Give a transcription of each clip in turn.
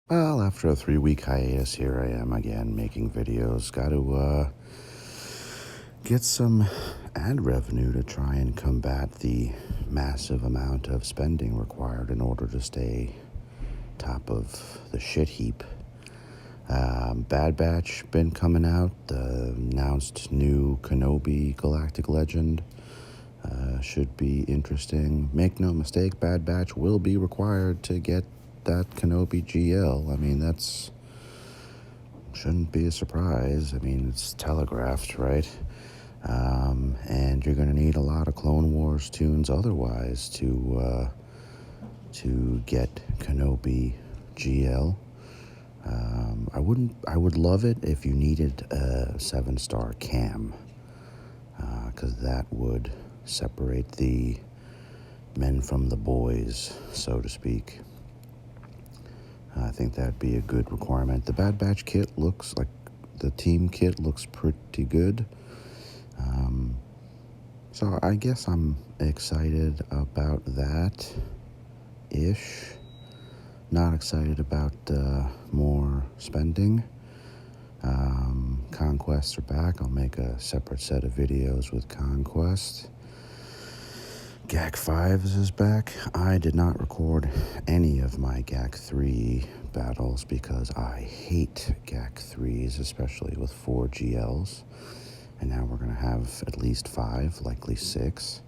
Well, after a 3 week hiatus, here I am again making videos. Got to get some ad revenue to try and combat the massive amount of spending required in order to stay top of the shit heap. Bad Batch been coming out. Announced new Kenobi Galactic Legend. Should be interesting. Make no mistake, Bad Batch will be required to get that Kenobi GL. I mean, that's shouldn't be a surprise. I mean, it's telegraphed, right? And you're going to need a lot of Clone Wars tunes otherwise to get Kenobi GL. I would love it if you needed a 7-star cam, because that would separate the men from the boys, so to speak. I think that'd be a good requirement. The Bad Batch kit looks like the team kit looks pretty good. So I guess I'm excited about that-ish. Not excited about more spending. Conquests are back. I'll make a separate set of videos with Conquest. GAC 5s is back. I did not record any of my GAC 3 battles because I hate GAC 3s, especially with 4 GLs. And now we're going to have at least 5, likely 6.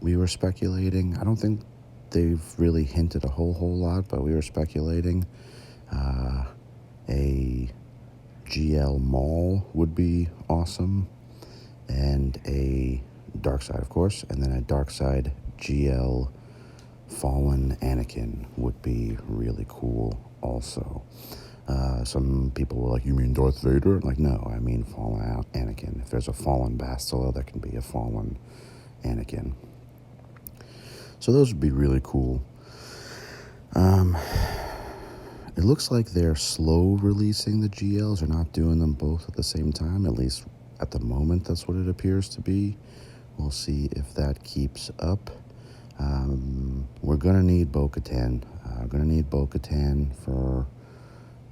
We were speculating. I don't think they've really hinted a whole lot, but we were speculating a GL Maul would be awesome, and a Dark Side, of course, and then a Dark Side GL Fallen Anakin would be really cool also. Some people were like, you mean Darth Vader? I'm like, no, I mean Fallen Anakin. If there's a Fallen Bastila, there can be a Fallen Anakin. So those would be really cool. It looks like they're slow releasing the GLs. They're not doing them both at the same time. At least at the moment, that's what it appears to be. We'll see if that keeps up. We're going to need Bo-Katan. We're going to need Bo-Katan for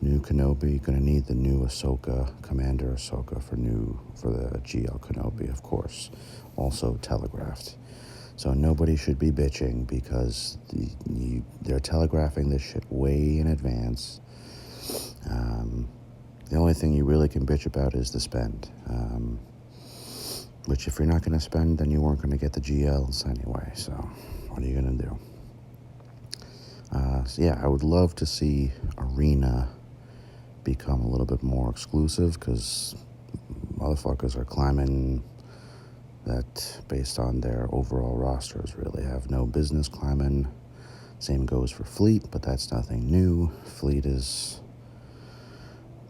new Kenobi. Going to need the new Ahsoka, Commander Ahsoka for the GL Kenobi, of course. Also telegraphed. So nobody should be bitching because they're telegraphing this shit way in advance. The only thing you really can bitch about is the spend. Which if you're not going to spend, then you weren't going to get the GLs anyway. So what are you going to do? So yeah, I would love to see Arena become a little bit more exclusive, because motherfuckers are climbing that based on their overall rosters really have no business climbing. Same goes for Fleet, but that's nothing new. Fleet is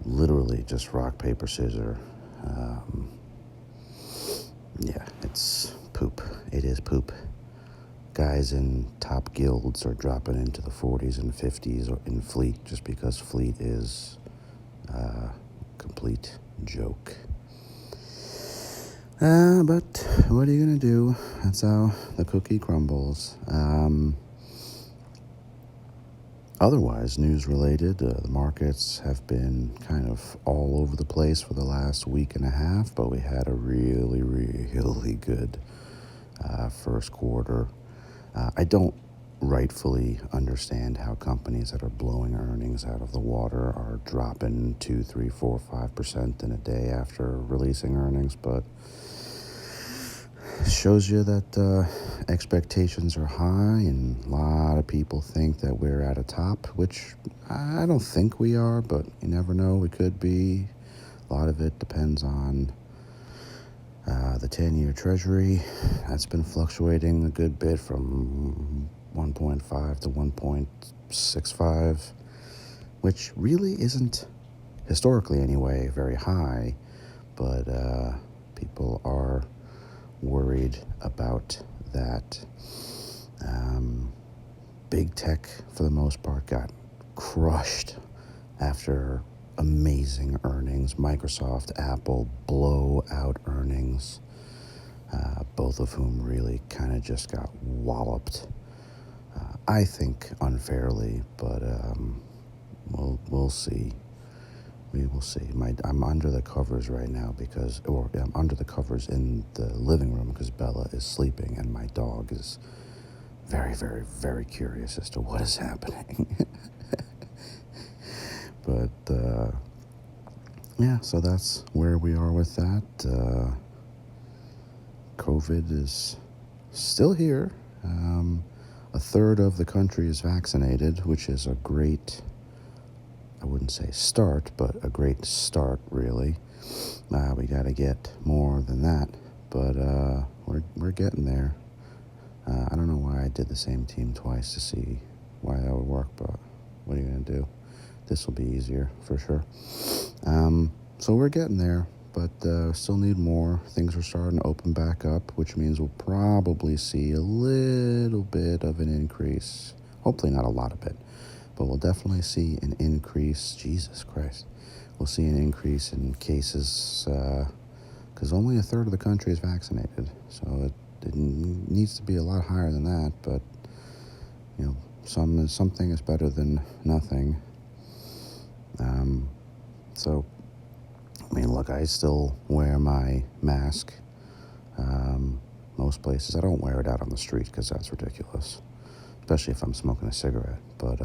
literally just rock, paper, scissors. Yeah, it's poop. It is poop. Guys in top guilds are dropping into the 40s and 50s in Fleet just because Fleet is a complete joke. But what are you going to do? That's how the cookie crumbles. Otherwise, news related, the markets have been kind of all over the place for the last week and a half, but we had a really, really good first quarter. I don't rightfully understand how companies that are blowing earnings out of the water are dropping 2, 3, 4, 5% in a day after releasing earnings, but it shows you that expectations are high, and a lot of people think that we're at a top, which I don't think we are, but you never know, we could be. A lot of it depends on the 10-year treasury. That's been fluctuating a good bit from 1.5 to 1.65, which really isn't, historically anyway, very high, but people are worried about that. Big tech, for the most part, got crushed after amazing earnings. Microsoft, Apple, blowout earnings, both of whom really kind of just got walloped. I think unfairly, but we'll see. We will see. I'm under the covers right now I'm under the covers in the living room because Bella is sleeping and my dog is very, very, very curious as to what is happening. But yeah, so that's where we are with that. COVID is still here. A third of the country is vaccinated, which is a great, I wouldn't say start, but a great start, really. We got to get more than that, but we're getting there. I don't know why I did the same team twice to see why that would work, but what are you going to do? This will be easier for sure. So we're getting there, but still need more. Things are starting to open back up, which means we'll probably see a little bit of an increase. Hopefully not a lot of it, but we'll definitely see an increase. Jesus Christ. We'll see an increase in cases because only a third of the country is vaccinated. So it needs to be a lot higher than that, but you know, something is better than nothing. So, I mean, look, I still wear my mask. Most places, I don't wear it out on the street because that's ridiculous, especially if I'm smoking a cigarette. But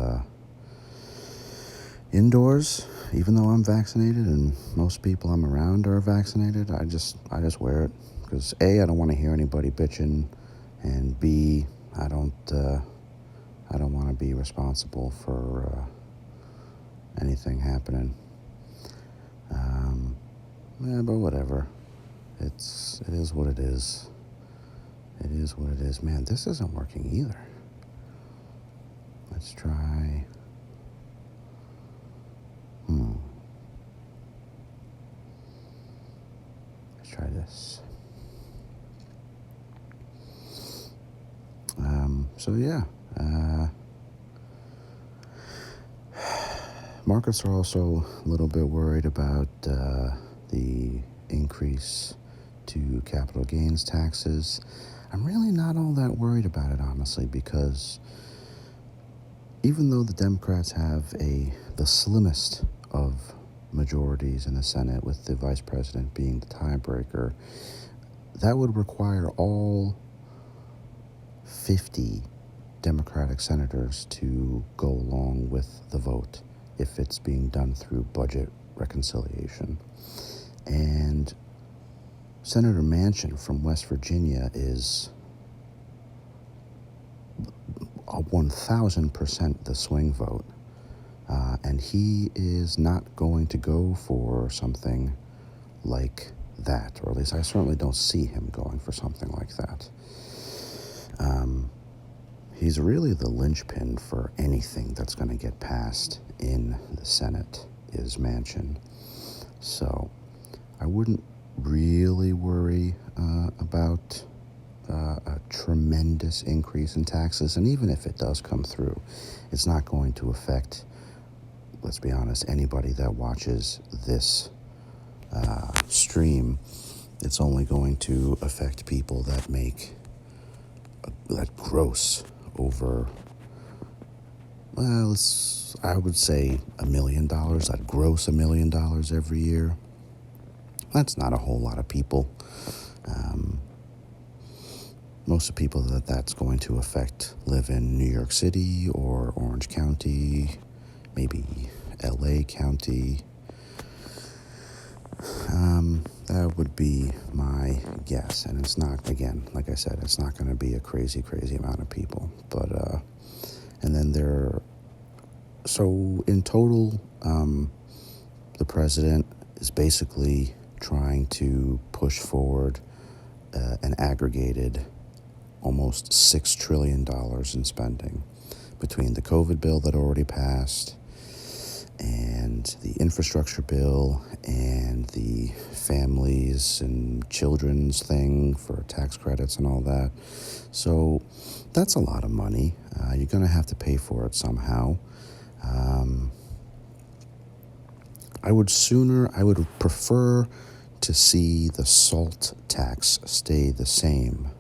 indoors, even though I'm vaccinated and most people I'm around are vaccinated, I just wear it because A, I don't want to hear anybody bitching, and B, I don't want to be responsible for anything happening. Yeah, but whatever. It is what it is. It is what it is. Man, this isn't working either. Let's try. Let's try this. So yeah. Markets are also a little bit worried about the increase to capital gains taxes. I'm really not all that worried about it, honestly, because even though the Democrats have the slimmest of majorities in the Senate, with the vice president being the tiebreaker, that would require all 50 Democratic senators to go along with the vote if it's being done through budget reconciliation. And Senator Manchin from West Virginia is 1,000% the swing vote. And he is not going to go for something like that, or at least I certainly don't see him going for something like that. He's really the linchpin for anything that's going to get passed in the Senate is Manchin. So I wouldn't really worry about a tremendous increase in taxes. And even if it does come through, it's not going to affect, let's be honest, anybody that watches this stream. It's only going to affect people that make that gross over, well, I would say $1 million. That gross $1 million every year. That's not a whole lot of people. Most of the people that's going to affect live in New York City or Orange County, maybe LA County. That would be my guess. And it's not, again, like I said, it's not going to be a crazy, crazy amount of people. But, and then so in total, the president is basically trying to push forward an aggregated almost $6 trillion in spending between the COVID bill that already passed and the infrastructure bill and the families and children's thing for tax credits and all that. So that's a lot of money. You're going to have to pay for it somehow. I would prefer to see the SALT tax stay the same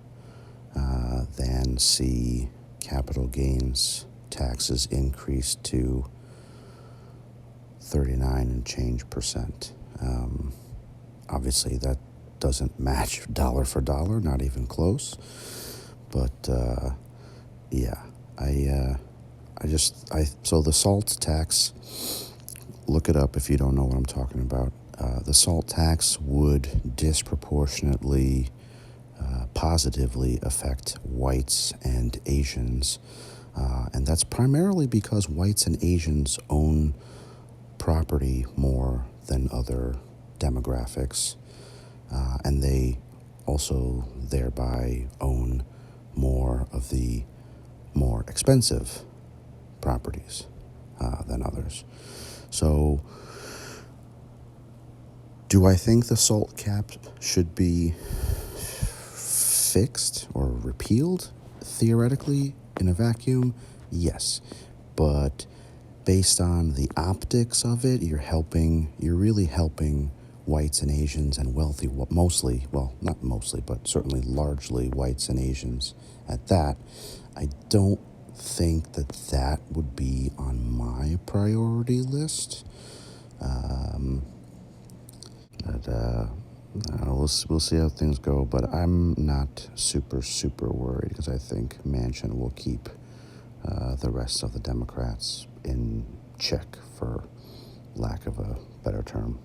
than see capital gains taxes increased to 39 and change percent. Obviously, that doesn't match dollar for dollar, not even close. But yeah, so the salt tax, look it up if you don't know what I'm talking about. The salt tax would disproportionately, positively affect whites and Asians. And that's primarily because whites and Asians own property more than other demographics. And they also thereby own more of the more expensive properties than others. So, do I think the salt cap should be fixed or repealed? Theoretically, in a vacuum, yes. But based on the optics of it, you're really helping whites and Asians and wealthy, mostly, well, not mostly, but certainly largely whites and Asians at that. I don't think that would be on my priority list. We'll see how things go, but I'm not super worried because I think Manchin will keep the rest of the Democrats in check, for lack of a better term.